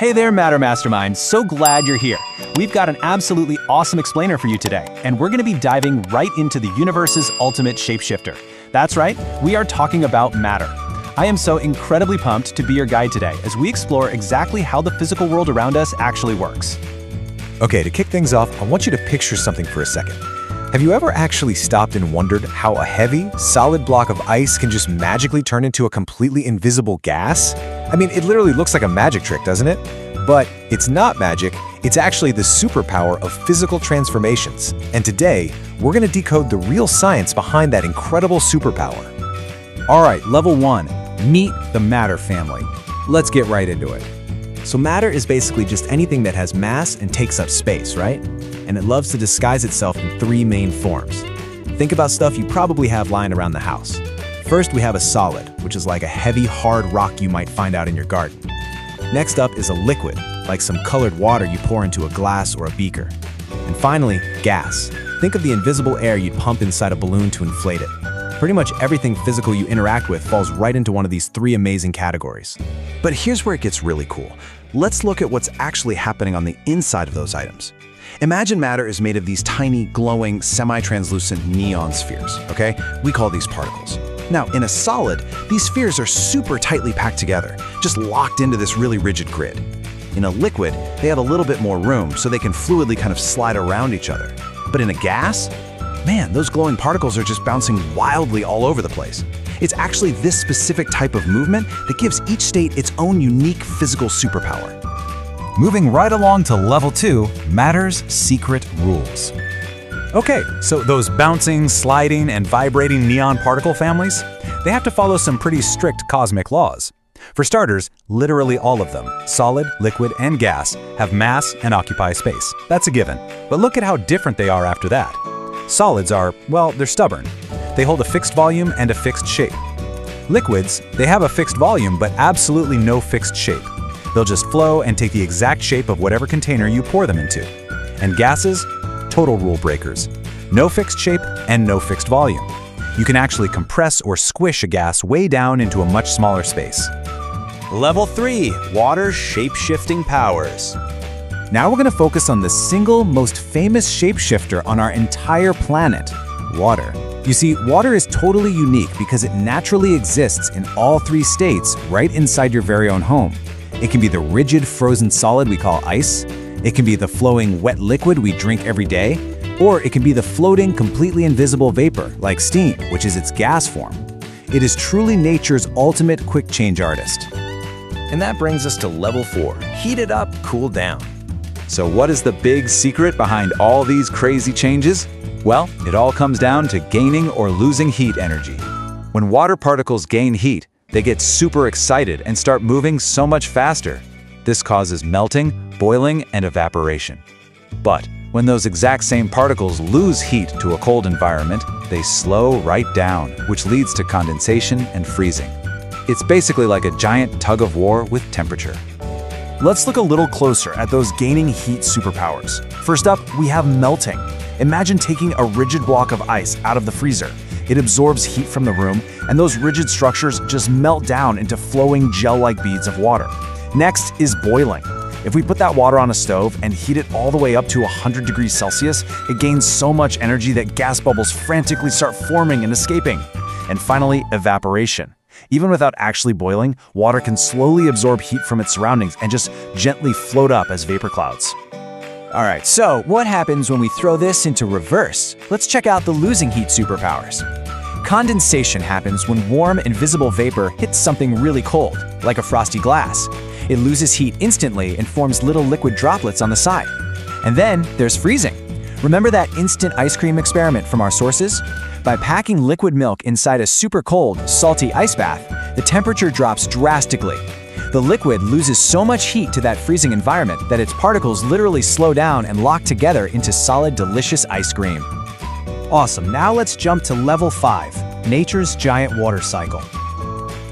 Hey there, Matter Mastermind. So glad you're here. We've got an absolutely awesome explainer for you today, and we're going to be diving right into the universe's ultimate shapeshifter. That's right, we are talking about matter. I am so incredibly pumped to be your guide today as we explore exactly how the physical world around us actually works. Okay, to kick things off, I want you to picture something for a second. Have you ever actually stopped and wondered how a heavy, solid block of ice can just magically turn into a completely invisible gas? I mean, it literally looks like a magic trick, doesn't it? But it's not magic, it's actually the superpower of physical transformations. And today, we're going to decode the real science behind that incredible superpower. All right, level 1, meet the matter family. Let's get right into it. So matter is basically just anything that has mass and takes up space, right? And it loves to disguise itself in 3 main forms. Think about stuff you probably have lying around the house. First, we have a solid, which is like a heavy, hard rock you might find out in your garden. Next up is a liquid, like some colored water you pour into a glass or a beaker. And finally, gas. Think of the invisible air you'd pump inside a balloon to inflate it. Pretty much everything physical you interact with falls right into one of these 3 amazing categories. But here's where it gets really cool. Let's look at what's actually happening on the inside of those items. Imagine matter is made of these tiny, glowing, semi-translucent neon spheres, okay? We call these particles. Now, in a solid, these spheres are super tightly packed together, just locked into this really rigid grid. In a liquid, they have a little bit more room, so they can fluidly kind of slide around each other. But in a gas, man, those glowing particles are just bouncing wildly all over the place. It's actually this specific type of movement that gives each state its own unique physical superpower. Moving right along to level 2, matter's secret rules. Okay, so those bouncing, sliding, and vibrating neon particle families, they have to follow some pretty strict cosmic laws. For starters, literally all of them, solid, liquid, and gas, have mass and occupy space. That's a given. But look at how different they are after that. Solids are, well, they're stubborn. They hold a fixed volume and a fixed shape. Liquids, they have a fixed volume but absolutely no fixed shape. They'll just flow and take the exact shape of whatever container you pour them into. And gases? Total rule breakers. No fixed shape and no fixed volume. You can actually compress or squish a gas way down into a much smaller space. Level 3, water's shape-shifting powers. Now we're going to focus on the single most famous shapeshifter on our entire planet, water. You see, water is totally unique because it naturally exists in all 3 states right inside your very own home. It can be the rigid frozen solid we call ice, it can be the flowing wet liquid we drink every day, or it can be the floating, completely invisible vapor like steam, which is its gas form. It is truly nature's ultimate quick change artist. And that brings us to level 4, heat it up, cool down. So what is the big secret behind all these crazy changes? Well, it all comes down to gaining or losing heat energy. When water particles gain heat, they get super excited and start moving so much faster. This causes melting, boiling, and evaporation. But when those exact same particles lose heat to a cold environment, they slow right down, which leads to condensation and freezing. It's basically like a giant tug of war with temperature. Let's look a little closer at those gaining heat superpowers. First up, we have melting. Imagine taking a rigid block of ice out of the freezer. It absorbs heat from the room, and those rigid structures just melt down into flowing gel-like beads of water. Next is boiling. If we put that water on a stove and heat it all the way up to 100 degrees Celsius, it gains so much energy that gas bubbles frantically start forming and escaping. And finally, evaporation. Even without actually boiling, water can slowly absorb heat from its surroundings and just gently float up as vapor clouds. All right, so what happens when we throw this into reverse? Let's check out the losing heat superpowers. Condensation happens when warm, invisible vapor hits something really cold, like a frosty glass. It loses heat instantly and forms little liquid droplets on the side. And then there's freezing. Remember that instant ice cream experiment from our sources? By packing liquid milk inside a super cold, salty ice bath, the temperature drops drastically. The liquid loses so much heat to that freezing environment that its particles literally slow down and lock together into solid, delicious ice cream. Awesome, now let's jump to level 5, nature's giant water cycle.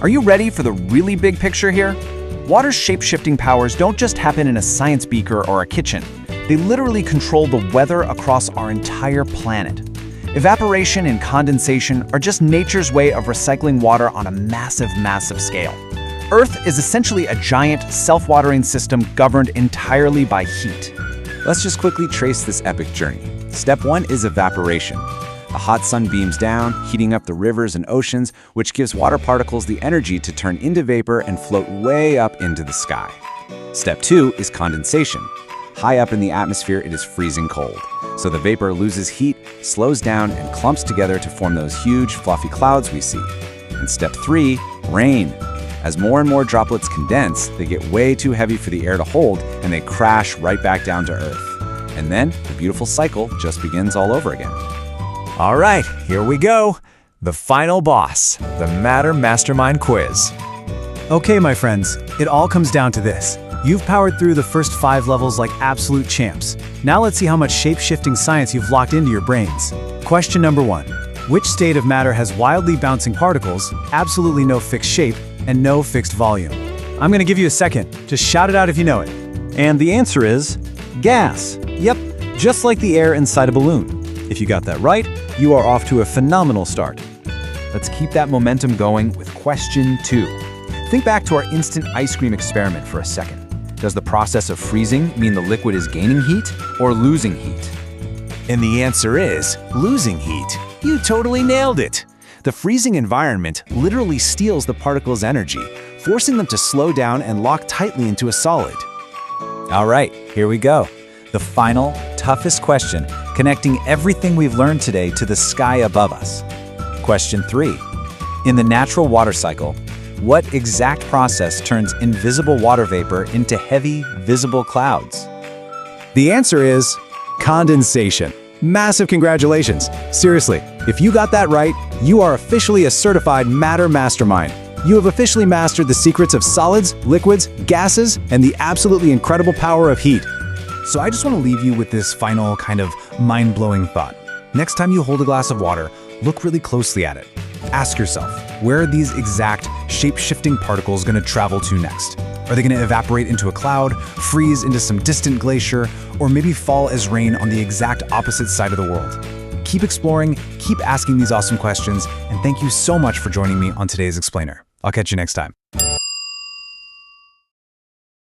Are you ready for the really big picture here? Water's shape-shifting powers don't just happen in a science beaker or a kitchen. They literally control the weather across our entire planet. Evaporation and condensation are just nature's way of recycling water on a massive, massive scale. Earth is essentially a giant, self-watering system governed entirely by heat. Let's just quickly trace this epic journey. Step 1 is evaporation. The hot sun beams down, heating up the rivers and oceans, which gives water particles the energy to turn into vapor and float way up into the sky. Step 2 is condensation. High up in the atmosphere, it is freezing cold. So the vapor loses heat, slows down, and clumps together to form those huge, fluffy clouds we see. And step 3, rain. As more and more droplets condense, they get way too heavy for the air to hold, and they crash right back down to Earth. And then the beautiful cycle just begins all over again. All right, here we go. The final boss, the Matter Mastermind quiz. Okay, my friends, it all comes down to this. You've powered through the first 5 levels like absolute champs. Now let's see how much shape-shifting science you've locked into your brains. Question number 1. Which state of matter has wildly bouncing particles, absolutely no fixed shape, and no fixed volume? I'm gonna give you a second. Just shout it out if you know it. And the answer is gas. Yep, just like the air inside a balloon. If you got that right, you are off to a phenomenal start. Let's keep that momentum going with question 2. Think back to our instant ice cream experiment for a second. Does the process of freezing mean the liquid is gaining heat or losing heat? And the answer is losing heat. You totally nailed it. The freezing environment literally steals the particles' energy, forcing them to slow down and lock tightly into a solid. All right, here we go. The final, toughest question, connecting everything we've learned today to the sky above us. Question 3. In the natural water cycle, what exact process turns invisible water vapor into heavy, visible clouds? The answer is condensation. Massive congratulations. Seriously, if you got that right, you are officially a certified Matter Mastermind. You have officially mastered the secrets of solids, liquids, gases, and the absolutely incredible power of heat. So I just want to leave you with this final kind of mind-blowing thought. Next time you hold a glass of water, look really closely at it. Ask yourself, where are these exact shape-shifting particles going to travel to next? Are they going to evaporate into a cloud, freeze into some distant glacier, or maybe fall as rain on the exact opposite side of the world? Keep exploring, keep asking these awesome questions, and thank you so much for joining me on today's Explainer. I'll catch you next time.